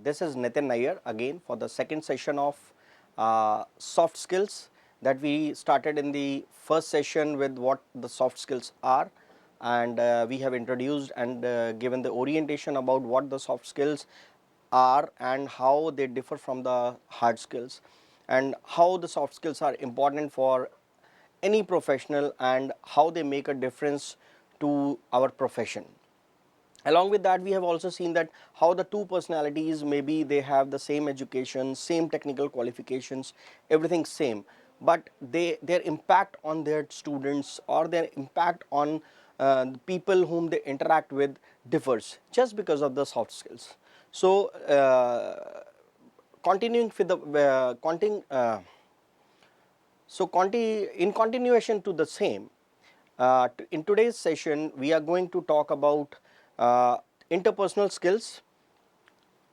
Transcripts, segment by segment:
This is Nitin Nair again for the second session of soft skills that we started in the first session with what the soft skills are, and we have introduced and given the orientation about what the soft skills are and how they differ from the hard skills, and how the soft skills are important for any professional and how they make a difference to our profession. Along with that, we have also seen that how the two personalities, maybe they have the same education, same technical qualifications, everything same, but their impact on their students or their impact on the people whom they interact with differs just because of the soft skills. So continuing with the in continuation to the same, in today's session, we are going to talk about uh, interpersonal skills,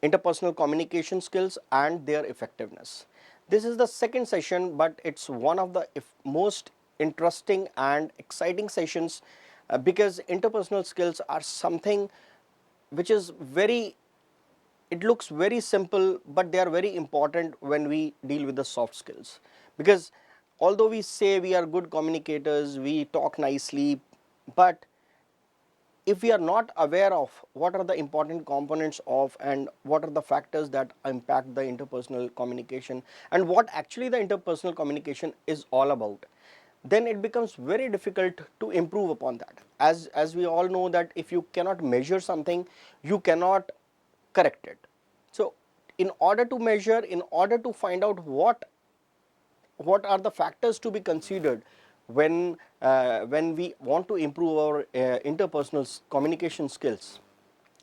interpersonal communication skills, and their effectiveness. This is the second session, but it's one of the most interesting and exciting sessions because interpersonal skills are something which is very, it looks very simple, but they are very important when we deal with the soft skills. Because although we say we are good communicators, we talk nicely, but if we are not aware of what are the important components of and what are the factors that impact the interpersonal communication and what actually the interpersonal communication is all about, then it becomes very difficult to improve upon that. As we all know that if you cannot measure something, you cannot correct it. So in order to measure, in order to find out what are the factors to be considered when we want to improve our interpersonal communication skills,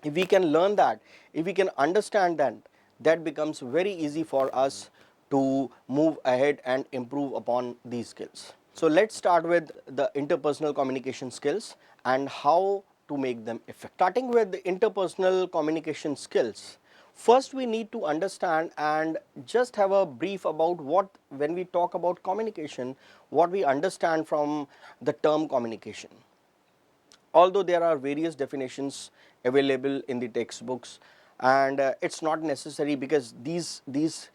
if we can learn that, if we can understand that, that becomes very easy for us to move ahead and improve upon these skills. So let's start with the interpersonal communication skills and how to make them effective. Starting with the interpersonal communication skills, first we need to understand and just have a brief about what, when we talk about communication, what we understand from the term communication. Although there are various definitions available in the textbooks, and it's not necessary, because these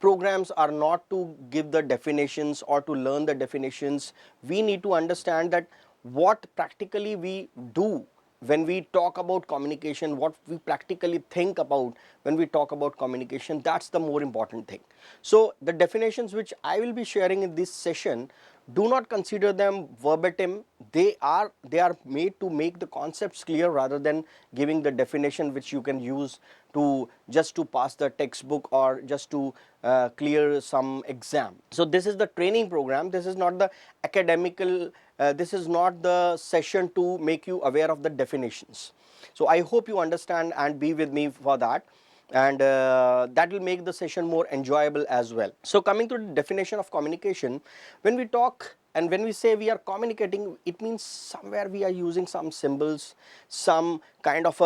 programs are not to give the definitions or to learn the definitions. We need to understand that what practically we do when we talk about communication, what we practically think about when we talk about communication, that's the more important thing. So the definitions which I will be sharing in this session, do not consider them verbatim. They are made to make the concepts clear rather than giving the definition which you can use to just to pass the textbook or just to clear some exam. So this is the training program, this is not the academical, this is not the session to make you aware of the definitions. So I hope you understand and be with me for that, and that will make the session more enjoyable as well. So coming to the definition of communication, when we talk and when we say we are communicating, it means somewhere we are using some symbols, some kind of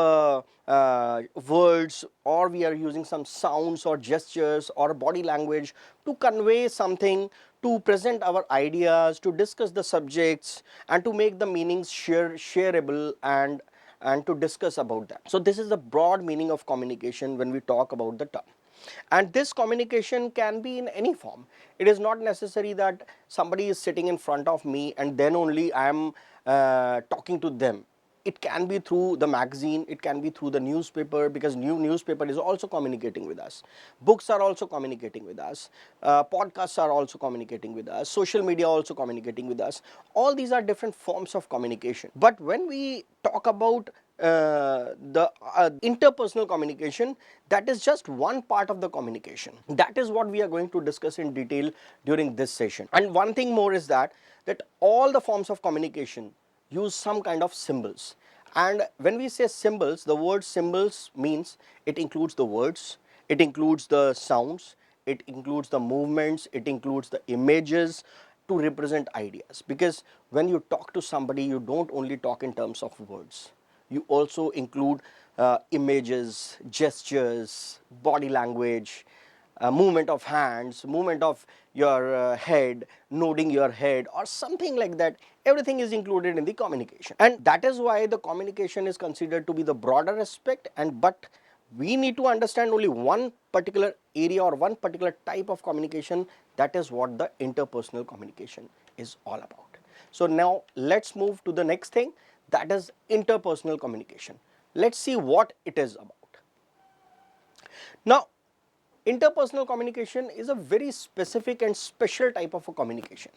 words, or we are using some sounds or gestures or body language to convey something, to present our ideas, to discuss the subjects, and to make the meanings shareable, and to discuss about that. So this is the broad meaning of communication when we talk about the term. And this communication can be in any form. It is not necessary that somebody is sitting in front of me and then only I am talking to them. It can be through the magazine, it can be through the newspaper, because newspaper is also communicating with us. Books are also communicating with us. Podcasts are also communicating with us. Social media also communicating with us. All these are different forms of communication. But when we talk about the interpersonal communication, that is just one part of the communication. That is what we are going to discuss in detail during this session. And one thing more is that all the forms of communication use some kind of symbols. And when we say symbols, the word symbols means it includes the words, it includes the sounds, it includes the movements, it includes the images to represent ideas. Because when you talk to somebody, you don't only talk in terms of words, you also include images, gestures, body language, movement of hands, movement of your head, nodding your head or something like that. Everything is included in the communication, and that is why the communication is considered to be the broader aspect, and but we need to understand only one particular area or one particular type of communication. That is what the interpersonal communication is all about. So now let's move to the next thing, that is interpersonal communication. Let's see what it is about. Now, interpersonal communication is a very specific and special type of a communication.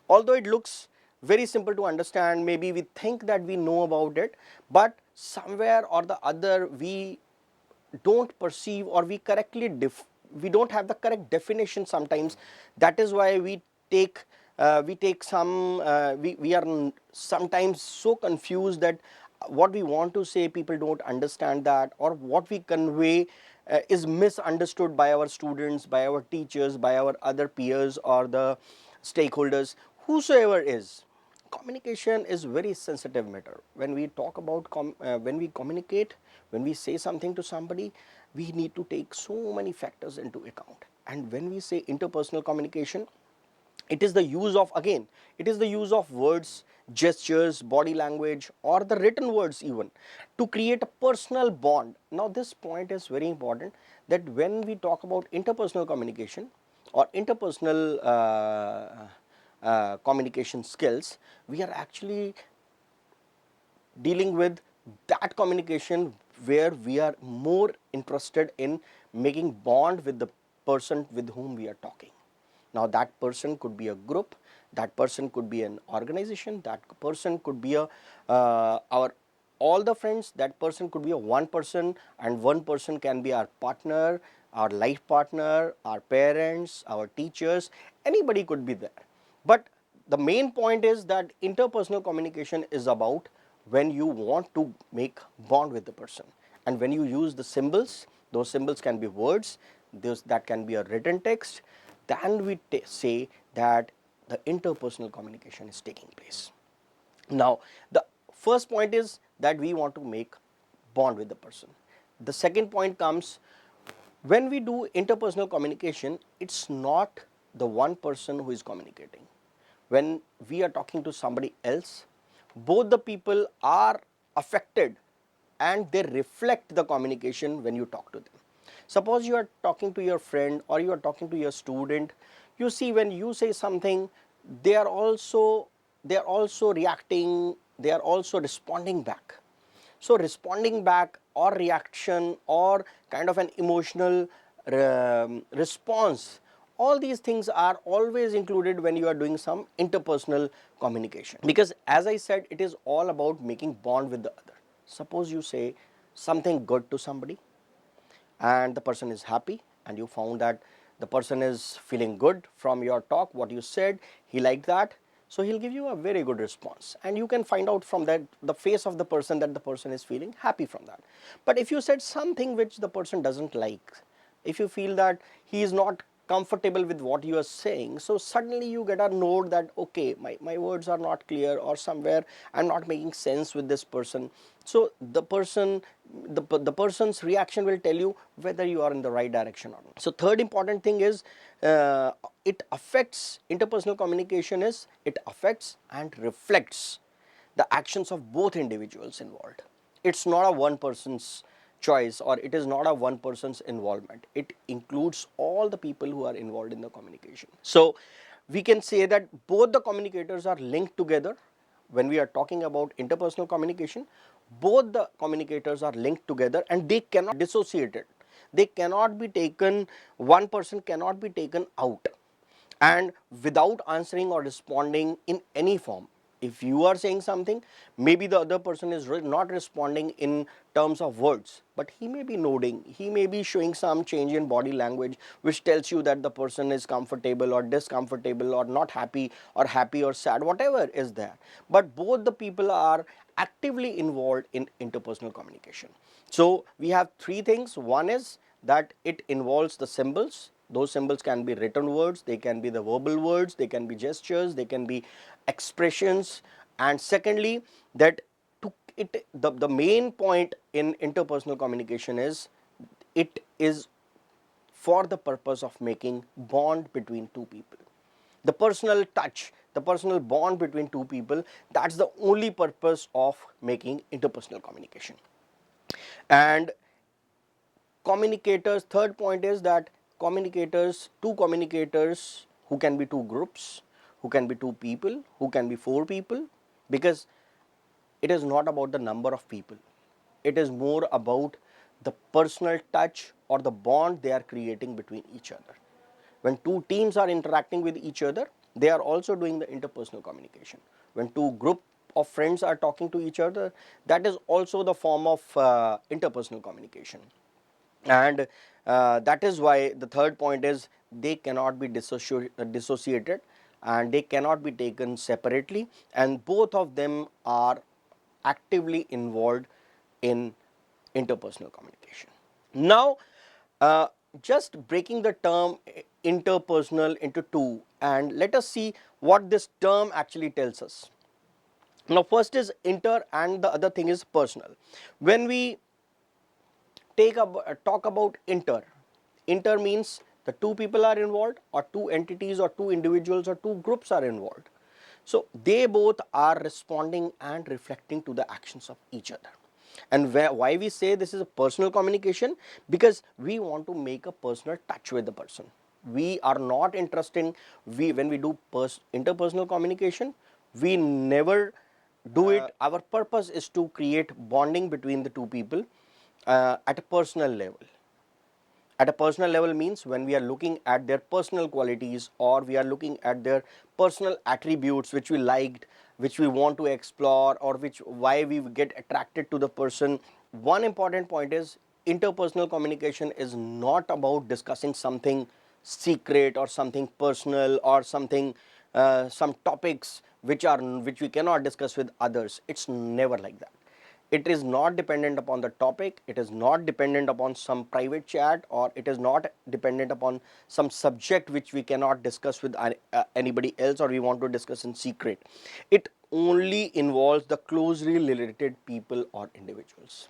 Although it looks very simple to understand, maybe we think that we know about it, but somewhere or the other we don't perceive, or we don't have the correct definition sometimes. That is why we are sometimes so confused that what we want to say people don't understand that, or what we convey is misunderstood by our students, by our teachers, by our other peers or the stakeholders, whosoever is. Communication is very sensitive matter. When we talk about when we communicate, when we say something to somebody, we need to take so many factors into account. And when we say interpersonal communication, it is the use of, again, it is the use of words, gestures, body language, or the written words even, to create a personal bond. Now this point is very important, that when we talk about interpersonal communication or interpersonal communication skills, we are actually dealing with that communication where we are more interested in making bond with the person with whom we are talking. Now that person could be a group, that person could be an organization, that person could be a our all the friends, that person could be a one person, and one person can be our partner, our life partner, our parents, our teachers, anybody could be there. But the main point is that interpersonal communication is about when you want to make bond with the person, and when you use the symbols, those symbols can be words, that can be a written text, then we say that the interpersonal communication is taking place. Now the first point is that we want to make bond with the person. The second point comes, when we do interpersonal communication, it's not the one person who is communicating. When we are talking to somebody else, both the people are affected and they reflect the communication when you talk to them. Suppose you are talking to your friend or you are talking to your student, you see when you say something, they are also reacting, they are also responding back. So responding back or reaction or kind of an emotional response, all these things are always included when you are doing some interpersonal communication, because as I said, it is all about making bond with the other. Suppose you say something good to somebody and the person is happy, and you found that the person is feeling good from your talk, what you said, he liked that, so he'll give you a very good response, and you can find out from that the face of the person that the person is feeling happy from that. But if you said something which the person doesn't like, if you feel that he is not comfortable with what you are saying, so suddenly you get a note that okay, my words are not clear, or somewhere I'm not making sense with this person. So the person's reaction will tell you whether you are in the right direction or not. So third important thing is it affects interpersonal communication, is it affects and reflects the actions of both individuals involved. It's not a one person's choice, or it is not a one person's involvement. It includes all the people who are involved in the communication. So we can say that both the communicators are linked together. When we are talking about interpersonal communication, both the communicators are linked together and they cannot be dissociated. They cannot be taken, one person cannot be taken out and without answering or responding in any form. If you are saying something, maybe the other person is not responding in terms of words, but he may be nodding, he may be showing some change in body language which tells you that the person is comfortable or discomfortable or not happy or sad, whatever is there. But both the people are actively involved in interpersonal communication. So we have three things. One is that it involves the symbols. Those symbols can be written words, they can be the verbal words, they can be gestures, they can be expressions. And secondly, that the main point in interpersonal communication is it is for the purpose of making bond between two people. The personal touch, the personal bond between two people, that's the only purpose of making interpersonal communication. And Communicators, third point is that communicators, two communicators who can be two groups, who can be two people, who can be four people, because it is not about the number of people. It is more about the personal touch or the bond they are creating between each other. When two teams are interacting with each other, they are also doing the interpersonal communication. When two group of friends are talking to each other, that is also the form of interpersonal communication. And that is why the third point is they cannot be dissociated, and they cannot be taken separately, and both of them are actively involved in interpersonal communication. Now, uh, just breaking the term interpersonal into two, and let us see what this term actually tells us. Now, first is inter and the other thing is personal. When we talk about inter, inter means the two people are involved, or two entities, or two individuals, or two groups are involved. So they both are responding and reflecting to the actions of each other. And why we say this is a personal communication? Because we want to make a personal touch with the person. We are not interested in, when we do interpersonal communication, we never do it. Our purpose is to create bonding between the two people at a personal level. At a personal level means when we are looking at their personal qualities, or we are looking at their personal attributes which we liked, which we want to explore, or which why we get attracted to the person. One important point is interpersonal communication is not about discussing something secret or something personal or something some topics which we cannot discuss with others. It's never like that. It is not dependent upon the topic, it is not dependent upon some private chat, or it is not dependent upon some subject which we cannot discuss with anybody else, or we want to discuss in secret. It only involves the closely related people or individuals.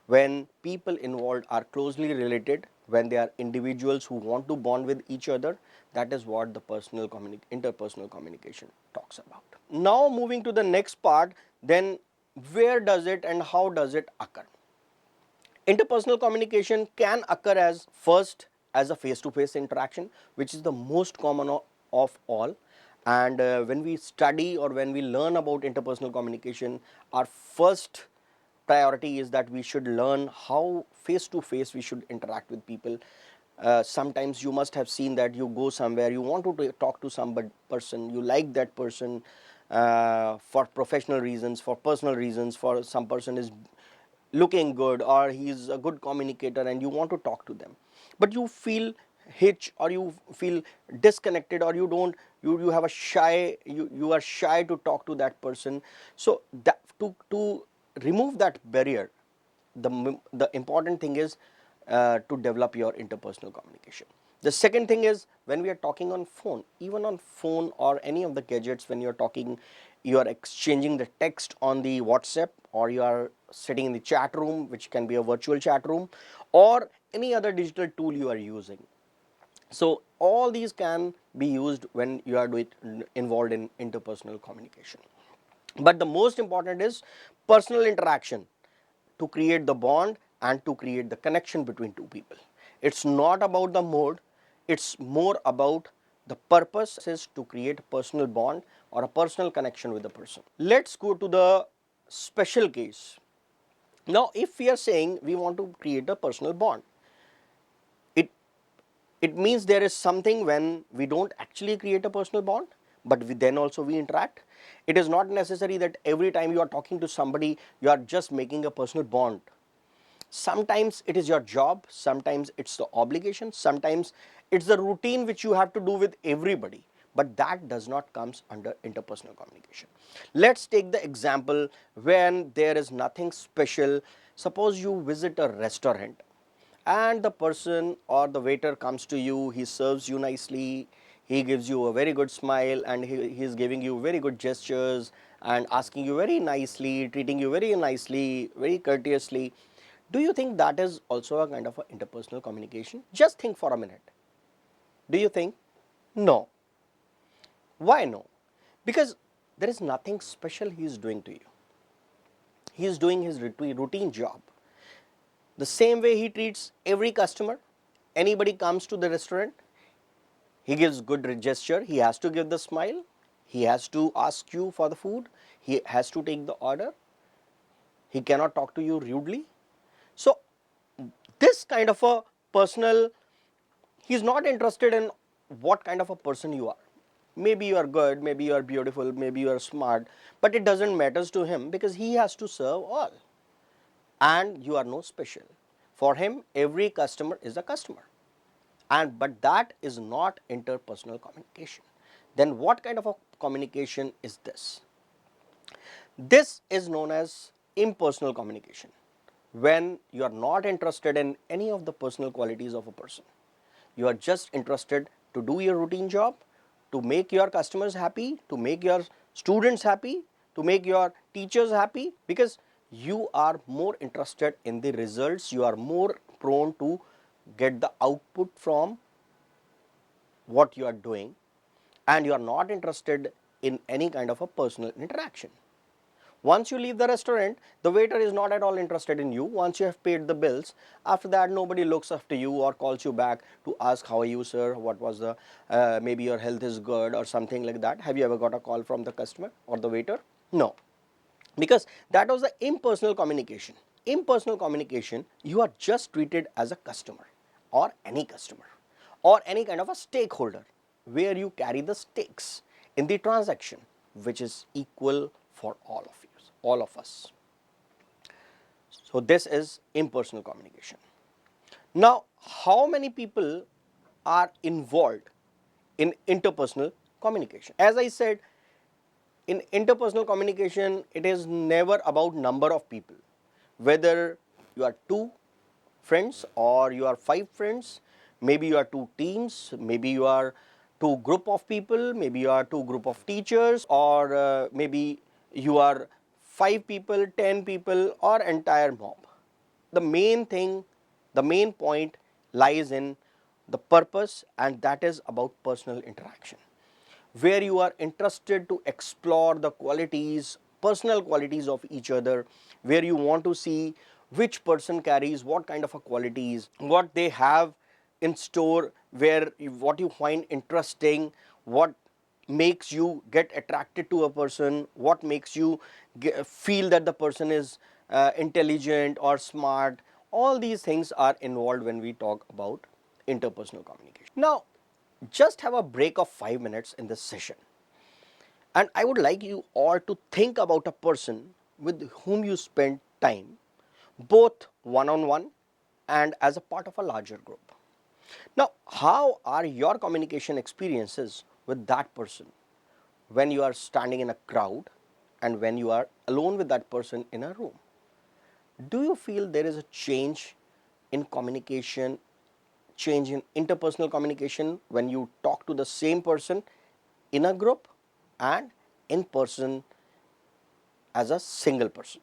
When people involved are closely related, when they are individuals who want to bond with each other, that is what the interpersonal communication talks about. Now moving to the next part, then where does it and how does it occur? Interpersonal communication can occur as first as a face-to-face interaction, which is the most common of all. And when we study or when we learn about interpersonal communication, our first priority is that we should learn how face-to-face we should interact with people. Sometimes you must have seen that you go somewhere, you want to talk to some person, you like that person for professional reasons, for personal reasons, for some person is looking good or he's a good communicator and you want to talk to them, but you feel hitch or you feel disconnected, or you have a shy, you are shy to talk to that person. So that to remove that barrier, the important thing is to develop your interpersonal communication. The second thing is when we are talking on phone, even on phone or any of the gadgets, when you are talking, you are exchanging the text on the WhatsApp, or you are sitting in the chat room, which can be a virtual chat room, or any other digital tool you are using. So all these can be used when you are involved in interpersonal communication. But the most important is personal interaction, to create the bond and to create the connection between two people. It's not about the mode, it's more about the purpose is to create a personal bond or a personal connection with the person. Let's go to the special case. Now, if we are saying we want to create a personal bond, it it means there is something when we don't actually create a personal bond, but then also we interact. It is not necessary that every time you are talking to somebody you are just making a personal bond. Sometimes it is your job, sometimes it's the obligation, sometimes it's the routine which you have to do with everybody, but that does not comes under interpersonal communication. Let's take the example when there is nothing special. Suppose you visit a restaurant and the person or the waiter comes to you, he serves you nicely, he gives you a very good smile, and he is giving you very good gestures and asking you very nicely, treating you very nicely, very courteously. Do you think that is also a kind of a interpersonal communication? Just think for a minute. Do you think? No. Why no? Because there is nothing special he is doing to you. He is doing his routine job. The same way he treats every customer. Anybody comes to the restaurant, he gives good gesture, he has to give the smile, he has to ask you for the food, he has to take the order, he cannot talk to you rudely. So this kind of a personal, he is not interested in what kind of a person you are. Maybe you are good, maybe you are beautiful, maybe you are smart, but it doesn't matter to him because he has to serve all and you are no special. For him, every customer is a customer. And but that is not interpersonal communication. Then what kind of a communication is this? This is known as impersonal communication, when you are not interested in any of the personal qualities of a person. You are just interested to do your routine job, to make your customers happy, to make your students happy, to make your teachers happy, because you are more interested in the results, you are more prone to get the output from what you are doing, and you are not interested in any kind of a personal interaction. Once you leave the restaurant, the waiter is not at all interested in you. Once you have paid the bills, after that nobody looks after you or calls you back to ask how are you sir, what was the, maybe your health is good or something like that. Have you ever got a call from the customer or the waiter? No, because that was the impersonal communication. Impersonal communication, you are just treated as a customer or any kind of a stakeholder, where you carry the stakes in the transaction, which is equal for all of us. So this is impersonal communication. Now, how many people are involved in interpersonal communication? As I said, in interpersonal communication, it is never about number of people. Whether you are two friends or you are five friends, maybe you are two teams, maybe you are two group of people, maybe you are two group of teachers, or maybe you are 5 people, 10 people, or entire mob. The main thing, the main point lies in the purpose, and that is about personal interaction, where you are interested to explore the qualities, personal qualities of each other, where you want to see which person carries what kind of a qualities, what they have in store, where what you find interesting, what makes you get attracted to a person, what makes you feel that the person is intelligent or smart. All these things are involved when we talk about interpersonal communication. Now, just have a break of 5 minutes in this session, and I would like you all to think about a person with whom you spend time, both one on one and as a part of a larger group. Now, how are your communication experiences with that person when you are standing in a crowd and when you are alone with that person in a room? Do you feel there is a change in communication, change in interpersonal communication when you talk to the same person in a group and in person as a single person?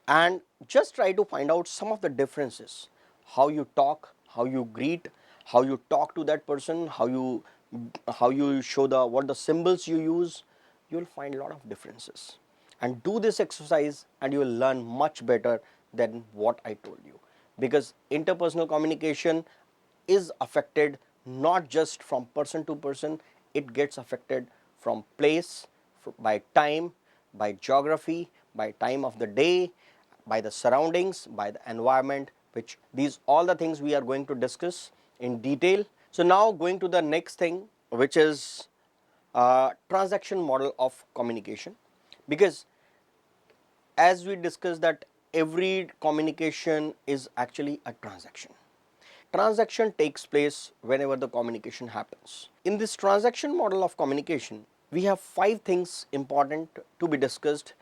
And just try to find out some of the differences, how you talk, how you greet, how you talk to that person, how you show the what the symbols you use. You will find a lot of differences, and do this exercise and you will learn much better than what I told you, because interpersonal communication is affected not just from person to person, it gets affected from place, by time, by geography, by time of the day, by the surroundings, by the environment, which these all the things we are going to discuss in detail. So now going to the next thing, which is transaction model of communication, because as we discussed that every communication is actually a transaction. Transaction takes place whenever the communication happens. In this transaction model of communication, we have 5 things important to be discussed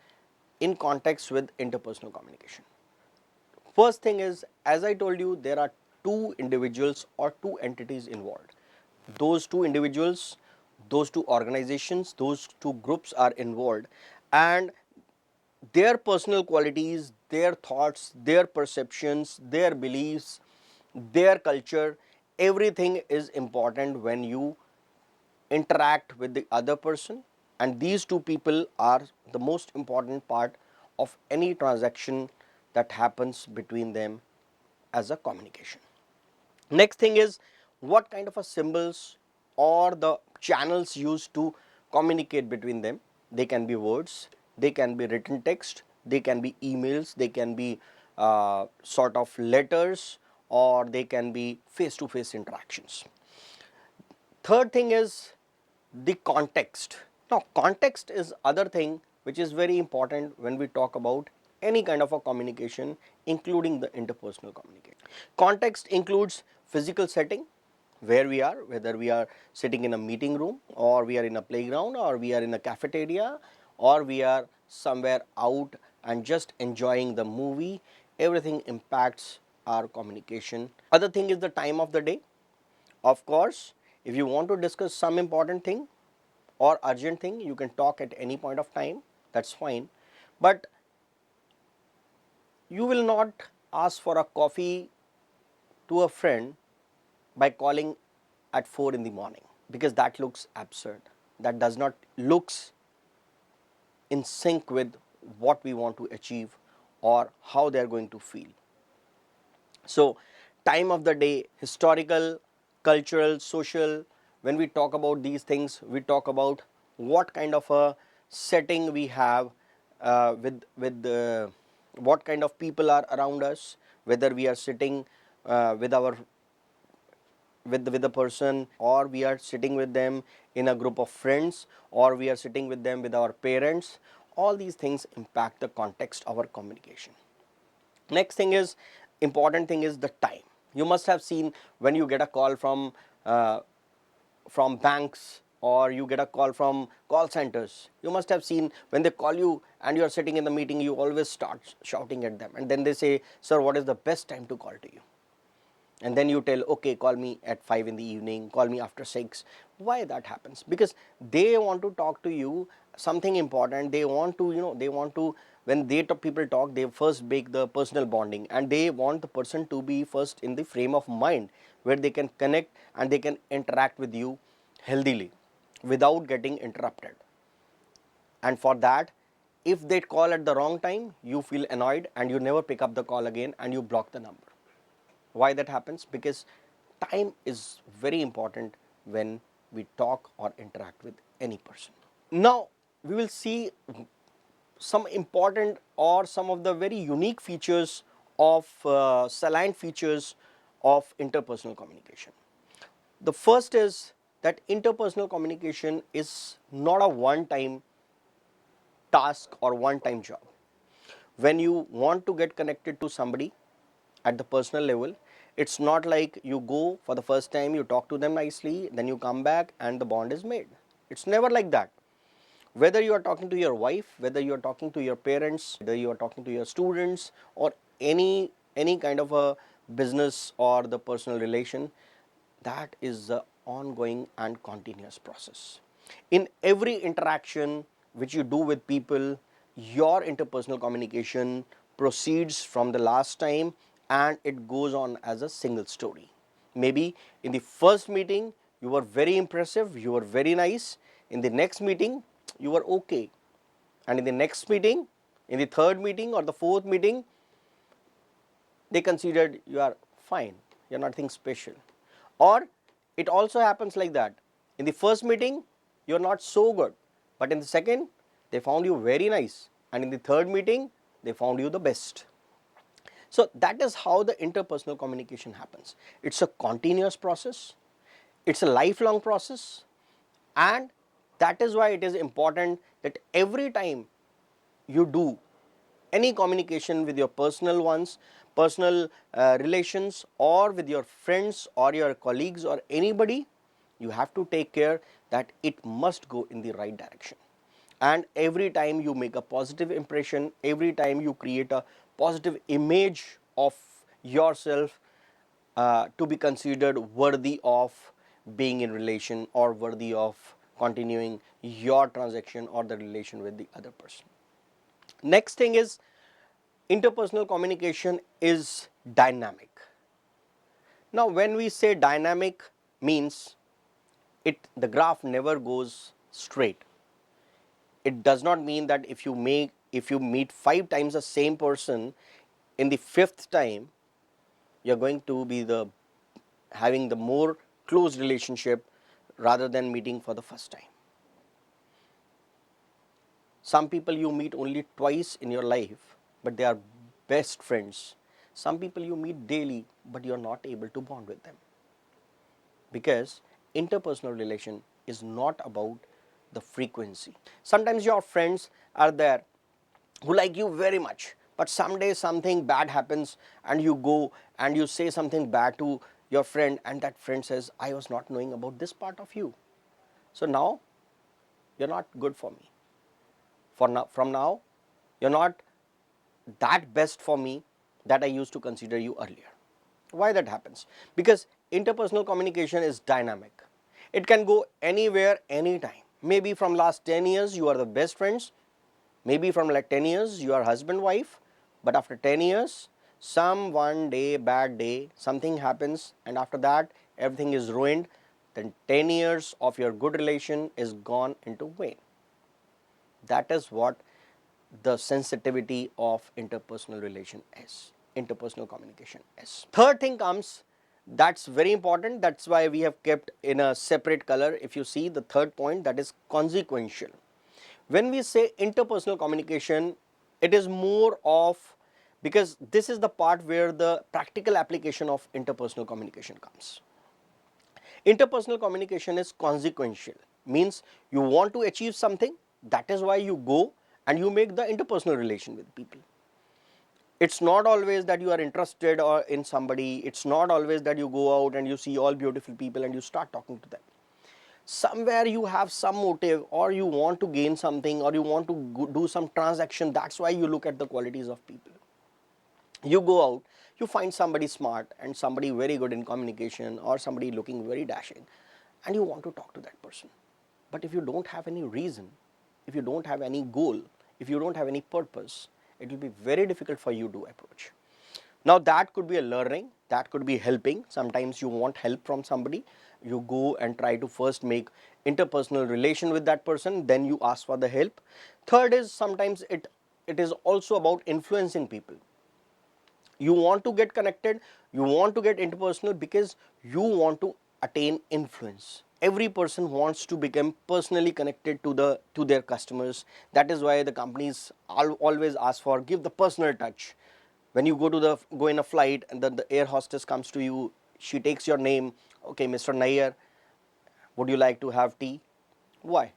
in context with interpersonal communication. First thing is, as I told you, there are two individuals or two entities involved. Those two individuals, those two organizations, those two groups are involved, and their personal qualities, their thoughts, their perceptions, their beliefs, their culture, everything is important when you interact with the other person, and these two people are the most important part of any transaction that happens between them as a communication. Next thing is what kind of a symbols or the channels used to communicate between them. They can be words, they can be written text, they can be emails, they can be sort of letters, or they can be face to face interactions. Third thing is the context. Now context is other thing which is very important when we talk about any kind of a communication, including the interpersonal communication. Context includes physical setting, where we are, whether we are sitting in a meeting room, or we are in a playground, or we are in a cafeteria, or we are somewhere out and just enjoying the movie. Everything impacts our communication. Other thing is the time of the day. Of course, if you want to discuss some important thing or urgent thing, you can talk at any point of time, that's fine. But you will not ask for a coffee to a friend by calling at 4 in the morning, because that looks absurd. That does not looks in sync with what we want to achieve or how they are going to feel. So time of the day, historical, cultural, social, when we talk about these things, we talk about what kind of a setting we have with what kind of people are around us, whether we are sitting with our with a person, or we are sitting with them in a group of friends, or we are sitting with them with our parents. All these things impact the context of our communication. Next thing is, important thing is the time. You must have seen when you get a call from banks, or you get a call from call centers. You must have seen when they call you and you are sitting in the meeting, you always start shouting at them, and then they say, sir, what is the best time to call to you? And then you tell, okay, call me at 5 in the evening, call me after 6. Why that happens? Because they want to talk to you something important. They want to, they want to, when people talk, they first make the personal bonding, and they want the person to be first in the frame of mind where they can connect and they can interact with you healthily without getting interrupted. And for that, if they call at the wrong time, you feel annoyed and you never pick up the call again and you block the number. Why that happens? Because time is very important when we talk or interact with any person. Now we will see some important or some of the very unique features of salient features of interpersonal communication. The first is that interpersonal communication is not a one time task or one time job. When you want to get connected to somebody at the personal level, it's not like you go for the first time, you talk to them nicely, then you come back and the bond is made. It's never like that. Whether you are talking to your wife, whether you are talking to your parents, whether you are talking to your students, or any kind of a business or the personal relation, that is the ongoing and continuous process. In every interaction which you do with people, your interpersonal communication proceeds from the last time and it goes on as a single story. Maybe in the first meeting you were very impressive, you were very nice. In the next meeting you were okay, and in the next meeting, in the third meeting or the fourth meeting, they considered you are fine, you are nothing special. Or it also happens like that. In the first meeting, you are not so good, but in the second, they found you very nice, and in the third meeting, they found you the best. So that is how the interpersonal communication happens. It's a continuous process, it's a lifelong process, and that is why it is important that every time you do any communication with your personal ones, personal relations, or with your friends or your colleagues or anybody, you have to take care that it must go in the right direction. And every time you make a positive impression, every time you create a positive image of yourself to be considered worthy of being in relation or worthy of continuing your transaction or the relation with the other person. Next thing is, interpersonal communication is dynamic. Now when we say dynamic, means the graph never goes straight. It does not mean that if you meet 5 times the same person, in the fifth time, you're going to be having the more close relationship rather than meeting for the first time. Some people you meet only twice in your life, but they are best friends. Some people you meet daily, but you're not able to bond with them. Because interpersonal relation is not about the frequency. Sometimes your friends are there who like you very much, but someday something bad happens and you go and you say something bad to your friend, and that friend says, I was not knowing about this part of you. So now you're not good for me. From now, you're not that best for me that I used to consider you earlier. Why that happens? Because interpersonal communication is dynamic. It can go anywhere, anytime. Maybe from last 10 years you are the best friends. Maybe from like 10 years you are husband wife. But after 10 years, some one day, bad day, something happens, and after that everything is ruined. Then 10 years of your good relation is gone into vain. That is what the sensitivity of interpersonal relation is, interpersonal communication is. Third thing comes, that's very important, that's why we have kept in a separate color. If you see the third point, that is consequential. When we say interpersonal communication, it is more of, because this is the part where the practical application of interpersonal communication comes. Interpersonal communication is consequential, means you want to achieve something, that is why you go and you make the interpersonal relation with people. It's not always that you are interested or in somebody, it's not always that you go out and you see all beautiful people and you start talking to them. Somewhere you have some motive, or you want to gain something, or you want to do some transaction, that's why you look at the qualities of people. You go out, you find somebody smart and somebody very good in communication, or somebody looking very dashing, and you want to talk to that person. But if you don't have any reason, if you don't have any goal, if you don't have any purpose, it will be very difficult for you to approach. Now that could be a learning, that could be helping. Sometimes you want help from somebody, you go and try to first make interpersonal relation with that person, then you ask for the help. Third is, sometimes it is also about influencing people. You want to get connected, you want to get interpersonal because you want to attain influence. Every person wants to become personally connected to their customers. That is why the companies always ask for, give the personal touch. When you go in a flight and then the air hostess comes to you, she takes your name, okay, Mr. Nair, would you like to have tea? Why?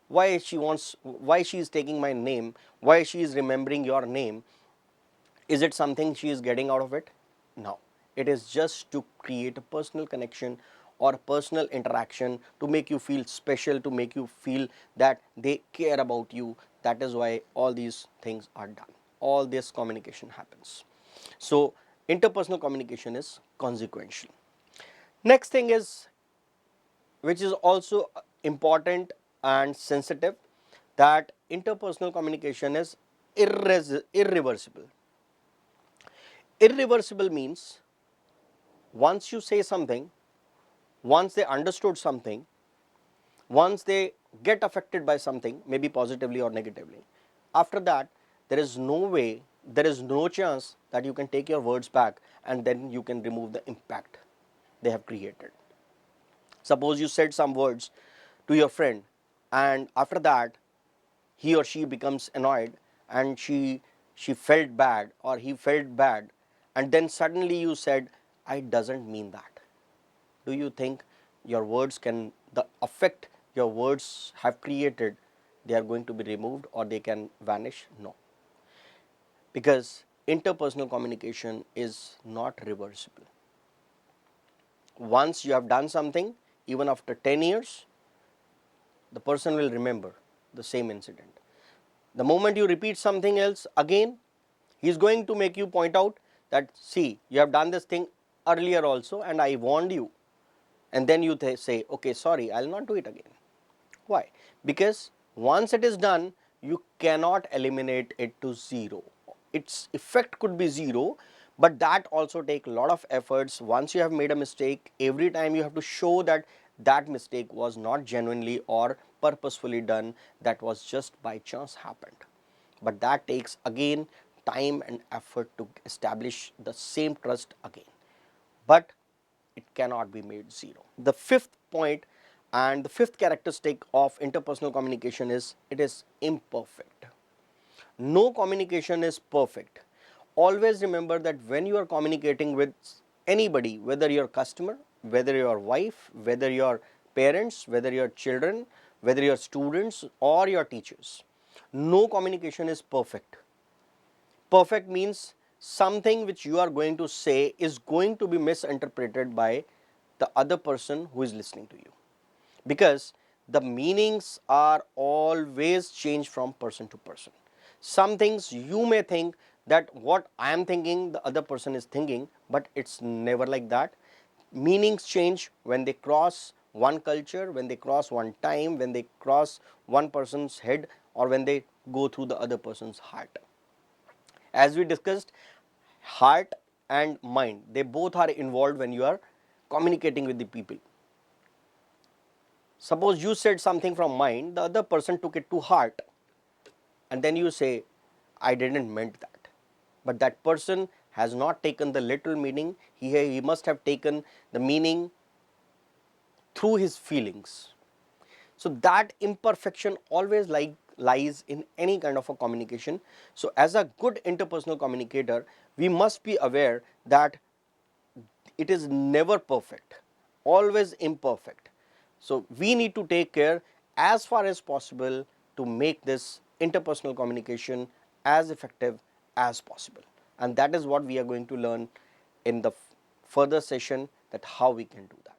Why she is taking my name? Why she is remembering your name? Is it something she is getting out of it? No. It is just to create a personal connection or a personal interaction, to make you feel special, to make you feel that they care about you. That is why all these things are done. All this communication happens. So, interpersonal communication is consequential. Next thing is, which is also important and sensitive, that interpersonal communication is irreversible. Irreversible means once you say something, once they understood something, once they get affected by something, maybe positively or negatively, after that there is no way, there is no chance that you can take your words back and then you can remove the impact they have created. Suppose you said some words to your friend and after that he or she becomes annoyed and she felt bad or he felt bad, and then suddenly you said, I doesn't mean that. Do you think your words can, the effect your words have created, they are going to be removed or they can vanish? No, because interpersonal communication is not reversible. Once you have done something, even after 10 years, the person will remember the same incident. The moment you repeat something else again, he is going to make you point out that, see, you have done this thing earlier also and I warned you. And then you say, okay, sorry, I will not do it again. Why? Because once it is done, you cannot eliminate it to zero. Its effect could be zero, but that also take a lot of efforts. Once you have made a mistake, every time you have to show that that mistake was not genuinely or purposefully done, that was just by chance happened. But that takes again time and effort to establish the same trust again, but it cannot be made zero. The fifth point and the fifth characteristic of interpersonal communication is it is imperfect. No communication is perfect. Always remember that when you are communicating with anybody, whether your customer, whether your wife, whether your parents, whether your children, whether your students or your teachers, no communication is perfect. Perfect means something which you are going to say is going to be misinterpreted by the other person who is listening to you, because the meanings are always changed from person to person. Some things you may think that what I am thinking the other person is thinking, but it's never like that. Meanings change when they cross one culture, when they cross one time, when they cross one person's head, or when they go through the other person's heart. As we discussed, heart and mind, they both are involved when you are communicating with the people. Suppose you said something from mind, the other person took it to heart, and then you say, I didn't meant that. But that person has not taken the literal meaning, he must have taken the meaning through his feelings. So that imperfection always lies in any kind of a communication. So as a good interpersonal communicator, we must be aware that it is never perfect, always imperfect. So we need to take care as far as possible to make this interpersonal communication as effective as possible, and that is what we are going to learn in the further session, that how we can do that.